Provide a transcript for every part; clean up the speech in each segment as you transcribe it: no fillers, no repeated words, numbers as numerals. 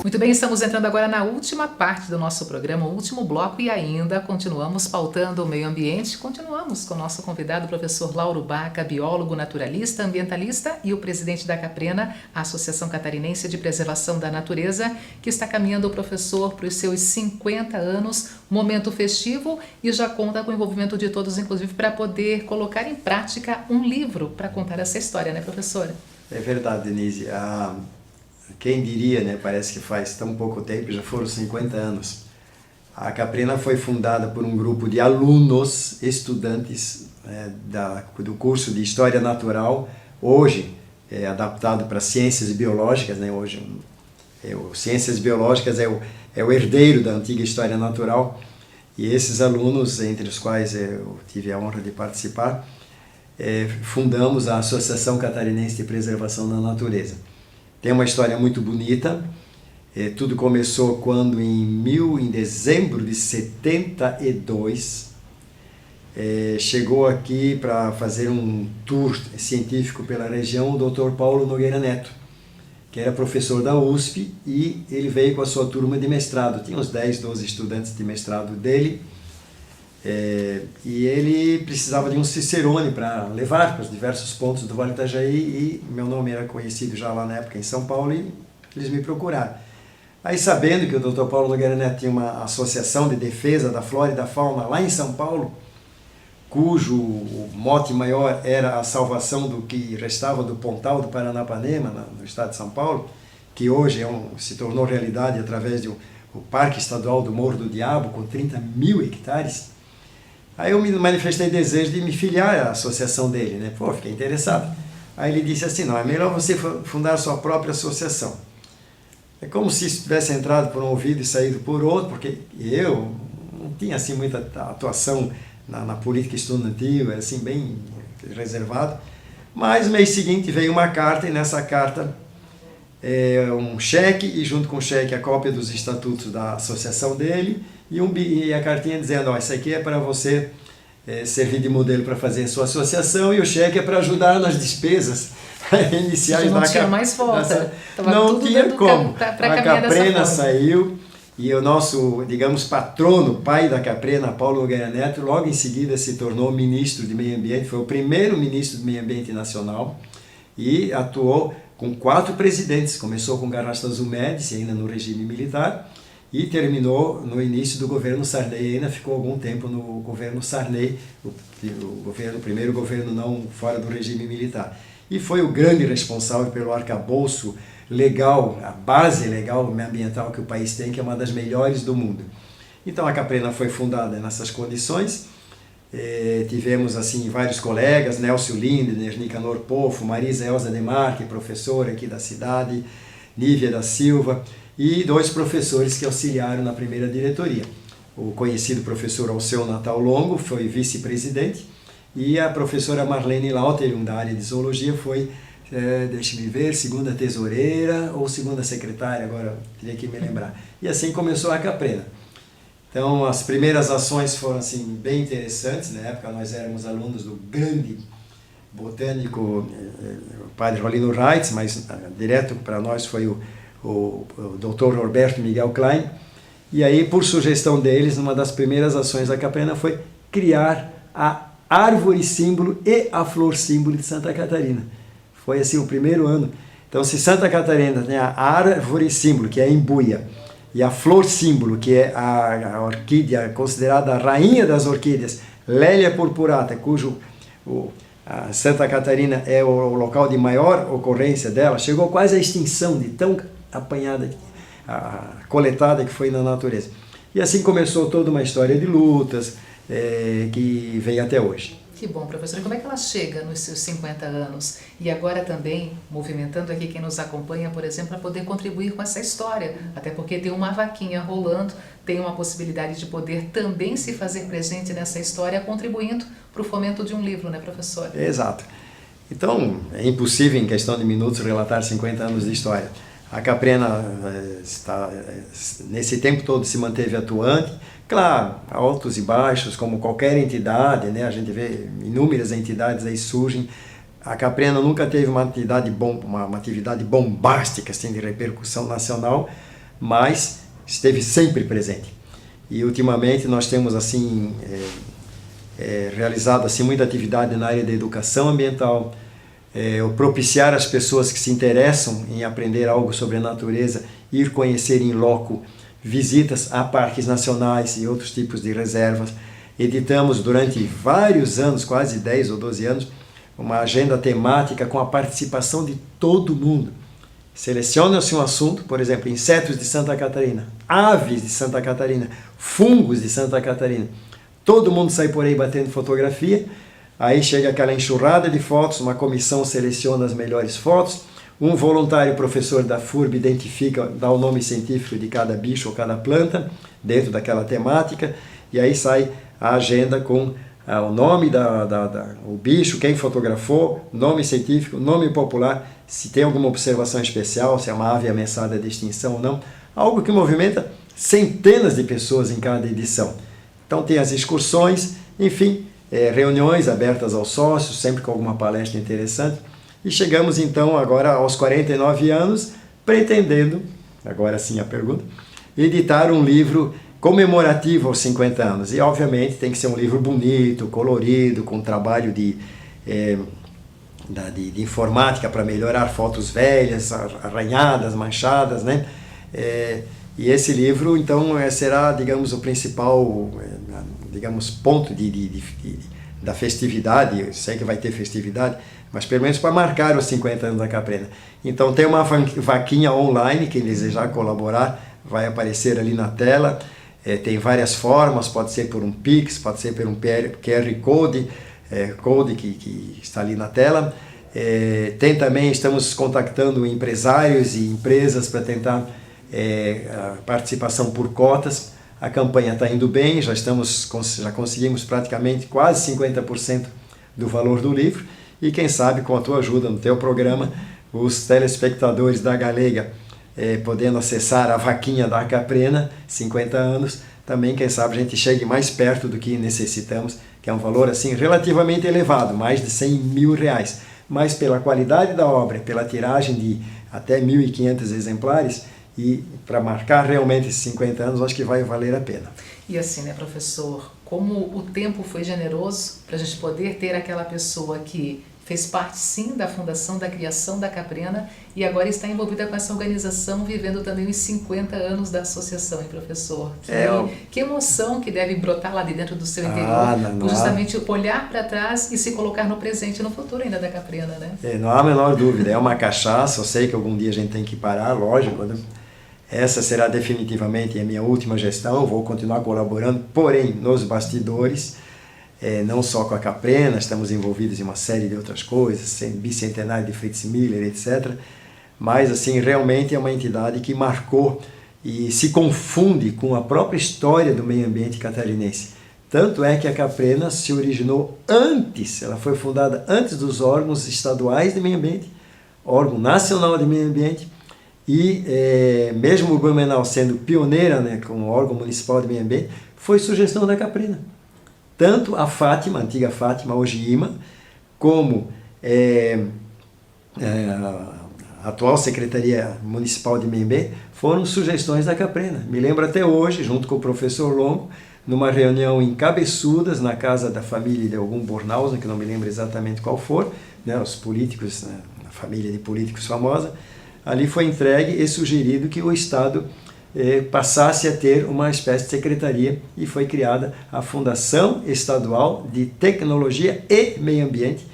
Muito bem, estamos entrando agora na última parte do nosso programa, o último bloco, e ainda continuamos pautando o meio ambiente. Continuamos com o nosso convidado, o professor Lauro Baca, biólogo, naturalista, ambientalista e o presidente da CAPRENA, a Associação Catarinense de Preservação da Natureza, que está caminhando o professor para os seus 50 anos, momento festivo, e já conta com o envolvimento de todos, inclusive para poder colocar em prática um livro para contar essa história, né, professora? É verdade, Denise. Quem diria, né? Parece que faz tão pouco tempo, já foram 50 anos. A CAPRENA foi fundada por um grupo de alunos, estudantes do curso de História Natural, hoje adaptado para Ciências Biológicas, né? Hoje, Ciências Biológicas é o herdeiro da antiga História Natural, e esses alunos, entre os quais eu tive a honra de participar, fundamos a Associação Catarinense de Preservação da Natureza. Tem uma história muito bonita. Tudo começou quando em dezembro de 72 chegou aqui para fazer um tour científico pela região o Dr. Paulo Nogueira Neto, que era professor da USP, e ele veio com a sua turma de mestrado. Tinha uns 10, 12 estudantes de mestrado dele, e ele precisava de um cicerone para levar para os diversos pontos do Vale do Itajaí, e meu nome era conhecido já lá na época em São Paulo, e eles me procuraram. Aí, sabendo que o Dr. Paulo Nogueira Neto tinha uma associação de defesa da flora e da fauna lá em São Paulo, cujo mote maior era a salvação do que restava do Pontal do Paranapanema, no estado de São Paulo, que hoje se tornou realidade através do Parque Estadual do Morro do Diabo, com 30 mil hectares. Aí eu me manifestei desejo de me filiar à associação dele, né? Pô, fiquei interessado. Aí ele disse assim, não, é melhor você fundar a sua própria associação. É como se isso tivesse entrado por um ouvido e saído por outro, porque eu não tinha assim muita atuação na política estudantil, era assim bem reservado. Mas no mês seguinte veio uma carta, e nessa carta um cheque, e junto com o cheque a cópia dos estatutos da associação dele, e a cartinha dizendo, ó, isso aqui é para você servir de modelo para fazer a sua associação, e o cheque é para ajudar nas despesas iniciais da CAPRENA. Não tinha mais volta. Não tinha como. A CAPRENA dessa saiu, e o nosso, digamos, patrono, pai da CAPRENA, Paulo Nogueira Neto, logo em seguida se tornou ministro de Meio Ambiente, foi o primeiro ministro de Meio Ambiente nacional, e atuou com 4 presidentes. Começou com Garrastazu Médici, ainda no regime militar, e terminou no início do governo Sarney. Ainda ficou algum tempo no governo Sarney, o primeiro governo não fora do regime militar. E foi o grande responsável pelo arcabouço legal, a base legal ambiental que o país tem, que é uma das melhores do mundo. Então a CAPRENA foi fundada nessas condições. Tivemos assim vários colegas, Nélcio Lindner, Nicanor Pofo, Marisa Elza Demarque, professora aqui da cidade, Nívia da Silva, e 2 professores que auxiliaram na primeira diretoria. O conhecido professor Alceu Natal Longo foi vice-presidente, e a professora Marlene Lauter, da área de zoologia, foi, deixe-me ver, segunda tesoureira ou segunda secretária, agora teria que me lembrar. E assim começou a CAPRENA. Então, as primeiras ações foram assim, bem interessantes. Na época, nós éramos alunos do grande botânico, o padre Rolino Reitz, mas direto para nós foi o Dr. Roberto Miguel Klein. E aí, por sugestão deles, uma das primeiras ações da CAPRENA foi criar a árvore símbolo e a flor símbolo de Santa Catarina. Foi assim o primeiro ano. Então, se Santa Catarina tem a árvore símbolo, que é a embuia, e a flor símbolo, que é a orquídea considerada a rainha das orquídeas, Lélia purpurata, cujo a Santa Catarina é o local de maior ocorrência dela, chegou quase à extinção de tão apanhada, coletada que foi na natureza. E assim começou toda uma história de lutas que vem até hoje. Que bom, professor. E como é que ela chega nos seus 50 anos? E agora também, movimentando aqui quem nos acompanha, por exemplo, para poder contribuir com essa história. Até porque tem uma vaquinha rolando, tem uma possibilidade de poder também se fazer presente nessa história, contribuindo para o fomento de um livro, né, professor? Exato. Então, é impossível em questão de minutos relatar 50 anos de história. A CAPRENA nesse tempo todo se manteve atuante. Claro, altos e baixos, como qualquer entidade, né? A gente vê inúmeras entidades aí surgem. A CAPRENA nunca teve uma atividade bombástica, assim, de repercussão nacional, mas esteve sempre presente. E ultimamente nós temos assim realizado assim muita atividade na área da educação ambiental, o propiciar as pessoas que se interessam em aprender algo sobre a natureza, ir conhecer em loco, visitas a parques nacionais e outros tipos de reservas. Editamos durante vários anos, quase 10 ou 12 anos, uma agenda temática com a participação de todo mundo. Seleciona-se um assunto, por exemplo, insetos de Santa Catarina, aves de Santa Catarina, fungos de Santa Catarina. Todo mundo sai por aí batendo fotografia, aí chega aquela enxurrada de fotos, uma comissão seleciona as melhores fotos, um voluntário professor da FURB identifica, dá o nome científico de cada bicho ou cada planta, dentro daquela temática, e aí sai a agenda com o nome o bicho, quem fotografou, nome científico, nome popular, se tem alguma observação especial, se é uma ave ameaçada de extinção ou não, algo que movimenta centenas de pessoas em cada edição. Então tem as excursões, enfim, reuniões abertas aos sócios, sempre com alguma palestra interessante, e chegamos então agora aos 49 anos, pretendendo, agora sim a pergunta, editar um livro comemorativo aos 50 anos. E obviamente tem que ser um livro bonito, colorido, com trabalho de informática para melhorar fotos velhas, arranhadas, manchadas, né? E esse livro, então, será, digamos, o principal, digamos, ponto da festividade. Eu sei que vai ter festividade, mas pelo menos para marcar os 50 anos da Caprena. Então tem uma vaquinha online, quem desejar colaborar vai aparecer ali na tela. Tem várias formas, pode ser por um Pix, pode ser por um QR Code, que está ali na tela. Tem também, estamos contactando empresários e empresas para tentar a participação por cotas. A campanha está indo bem, já conseguimos praticamente quase 50% do valor do livro, e quem sabe com a tua ajuda no teu programa, os telespectadores da Galega podendo acessar a vaquinha da Caprena, 50 anos, também quem sabe a gente chegue mais perto do que necessitamos, que é um valor assim relativamente elevado, mais de 100 mil reais, mas pela qualidade da obra, pela tiragem de até 1.500 exemplares, e para marcar realmente esses 50 anos, acho que vai valer a pena. E assim, né, professor, como o tempo foi generoso para a gente poder ter aquela pessoa que fez parte, sim, da fundação, da criação da Caprena e agora está envolvida com essa organização, vivendo também os 50 anos da associação, hein, professor? Que emoção que deve brotar lá de dentro do seu interior, por justamente olhar para trás e se colocar no presente e no futuro ainda da Caprena, né? Não há a menor dúvida, é uma cachaça, eu sei que algum dia a gente tem que parar, lógico, né? Essa será definitivamente a minha última gestão, vou continuar colaborando, porém, nos bastidores, não só com a Caprena, estamos envolvidos em uma série de outras coisas, bicentenário de Fritz Miller, etc. Mas, assim, realmente é uma entidade que marcou e se confunde com a própria história do meio ambiente catarinense. Tanto é que a Caprena se originou antes, ela foi fundada antes dos órgãos estaduais de meio ambiente, órgão nacional de meio ambiente, e mesmo o Blumenau sendo pioneira, né, como órgão municipal de meio ambiente, foi sugestão da Caprena. Tanto a Fátima, a antiga Fátima, hoje IMA, como a atual Secretaria Municipal de Meio Ambiente, foram sugestões da Caprena. Me lembro até hoje, junto com o professor Longo, numa reunião em Cabeçudas, na casa da família de algum Bornhausen, que não me lembro exatamente qual for, né, os políticos, né, a família de políticos famosa, ali foi entregue e sugerido que o Estado passasse a ter uma espécie de secretaria e foi criada a Fundação Estadual de Tecnologia e Meio Ambiente,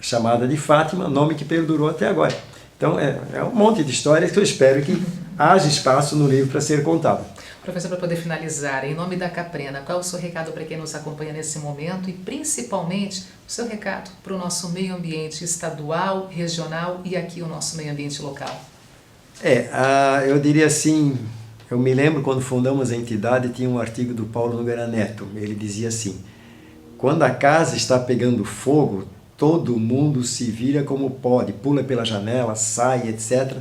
chamada de Fátima, nome que perdurou até agora. Então é um monte de histórias que eu espero que haja espaço no livro para ser contado. Professor, para poder finalizar, em nome da Caprena, qual é o seu recado para quem nos acompanha nesse momento e principalmente o seu recado para o nosso meio ambiente estadual, regional e aqui o nosso meio ambiente local? Eu diria assim, eu me lembro quando fundamos a entidade, tinha um artigo do Paulo Nogueira Neto, ele dizia assim: quando a casa está pegando fogo, todo mundo se vira como pode, pula pela janela, sai, etc.,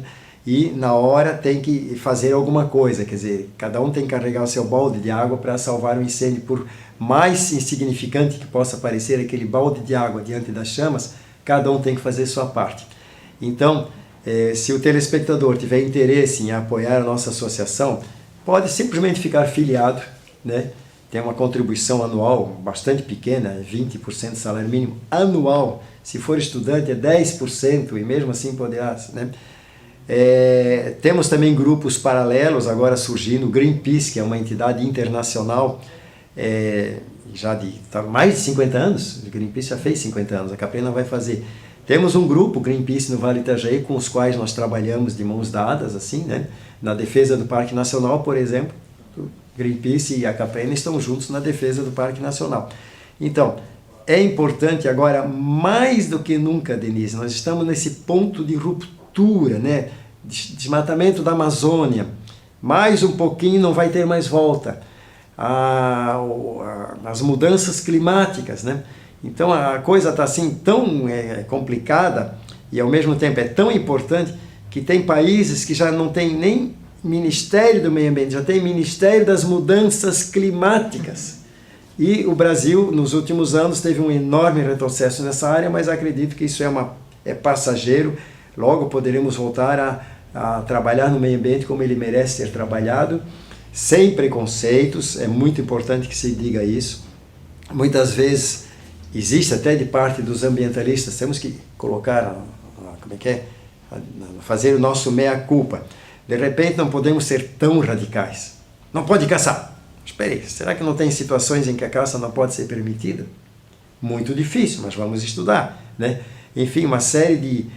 e na hora tem que fazer alguma coisa, quer dizer, cada um tem que carregar o seu balde de água para salvar o incêndio, por mais insignificante que possa parecer aquele balde de água diante das chamas, cada um tem que fazer sua parte. Então, Se o telespectador tiver interesse em apoiar a nossa associação, pode simplesmente ficar filiado, né? Tem uma contribuição anual bastante pequena, 20% do salário mínimo anual. Se for estudante é 10% e mesmo assim poderá, né? Temos também grupos paralelos agora surgindo, o Greenpeace, que é uma entidade internacional, já de mais de 50 anos, o Greenpeace já fez 50 anos, a Caprina vai fazer. Temos um grupo, Greenpeace no Vale Itajaí, com os quais nós trabalhamos de mãos dadas, assim, né? Na defesa do Parque Nacional, por exemplo, o Greenpeace e a Caprina estão juntos na defesa do Parque Nacional. Então, é importante agora, mais do que nunca, Denise, nós estamos nesse ponto de ruptura, né? Desmatamento da Amazônia, mais um pouquinho não vai ter mais volta. As mudanças climáticas, né? Então a coisa está assim tão complicada e ao mesmo tempo é tão importante que tem países que já não tem nem Ministério do Meio Ambiente, já tem Ministério das Mudanças Climáticas. E o Brasil, nos últimos anos, teve um enorme retrocesso nessa área, mas acredito que isso é passageiro. Logo poderemos voltar a trabalhar no meio ambiente como ele merece ser trabalhado, sem preconceitos. É muito importante que se diga isso. Muitas vezes existe até de parte dos ambientalistas, temos que colocar, fazer o nosso meia-culpa. De repente não podemos ser tão radicais. Não pode caçar. Espere aí, será que não tem situações em que a caça não pode ser permitida? Muito difícil, mas vamos estudar, né? Enfim, uma série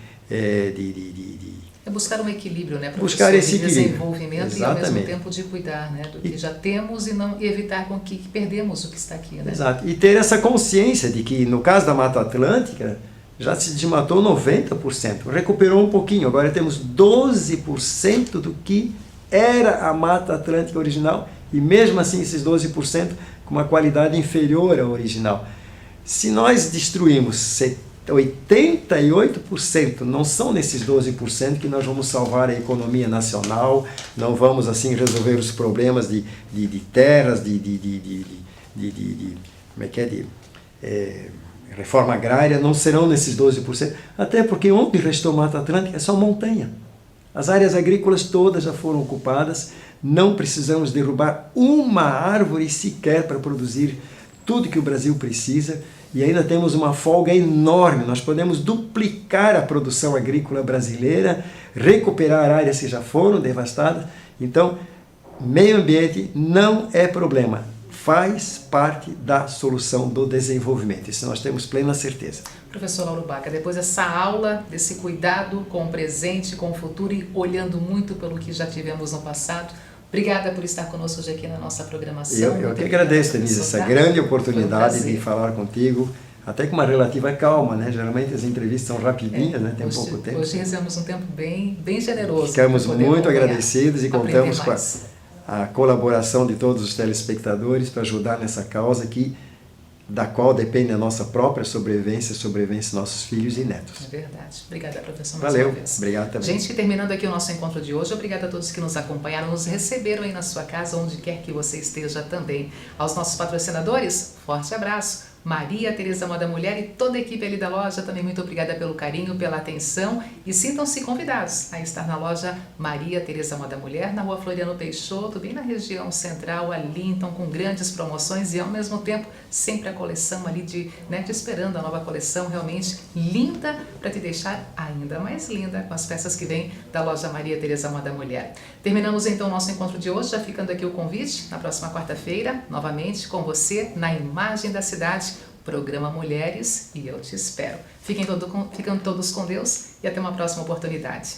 É buscar um equilíbrio, né? Buscar esse de equilíbrio. Desenvolvimento. Exatamente. E ao mesmo tempo de cuidar, né? Do que já temos e evitar com que perdemos o que está aqui, né? Exato. E ter essa consciência de que no caso da Mata Atlântica já se desmatou 90%, recuperou um pouquinho, agora temos 12% do que era a Mata Atlântica original e mesmo assim esses 12% com uma qualidade inferior à original. Se nós destruímos 88%, não são nesses 12% que nós vamos salvar a economia nacional, não vamos assim resolver os problemas de terras, reforma agrária, não serão nesses 12%, até porque onde restou Mata Atlântica é só montanha. As áreas agrícolas todas já foram ocupadas, não precisamos derrubar uma árvore sequer para produzir tudo que o Brasil precisa. E ainda temos uma folga enorme, nós podemos duplicar a produção agrícola brasileira, recuperar áreas que já foram devastadas. Então, meio ambiente não é problema, faz parte da solução do desenvolvimento. Isso nós temos plena certeza. Professor Lauro Baca, depois dessa aula, desse cuidado com o presente, com o futuro e olhando muito pelo que já tivemos no passado, obrigada por estar conosco hoje aqui na nossa programação. Eu que agradeço, Denise, essa grande oportunidade de falar contigo, até com uma relativa calma, né? Geralmente as entrevistas são rapidinhas, né? Tem pouco tempo. Hoje recebemos um tempo bem generoso. Ficamos muito agradecidos e contamos com a colaboração de todos os telespectadores para ajudar nessa causa da qual depende a nossa própria sobrevivência, sobrevivência dos nossos filhos e netos. É verdade. Obrigada, professor. Valeu. Obrigado também. Gente, terminando aqui o nosso encontro de hoje, obrigada a todos que nos acompanharam, nos receberam aí na sua casa, onde quer que você esteja também. Aos nossos patrocinadores, forte abraço. Maria Tereza Moda Mulher e toda a equipe ali da loja, também muito obrigada pelo carinho, pela atenção e sintam-se convidados a estar na loja Maria Tereza Moda Mulher, na rua Floriano Peixoto, bem na região central, ali então com grandes promoções e ao mesmo tempo sempre a coleção ali te esperando a nova coleção realmente linda para te deixar ainda mais linda com as peças que vêm da loja Maria Tereza Moda Mulher. Terminamos então o nosso encontro de hoje, já ficando aqui o convite, na próxima quarta-feira, novamente com você na Imagem da Cidade, programa Mulheres, e eu te espero. Ficam todos com Deus e até uma próxima oportunidade.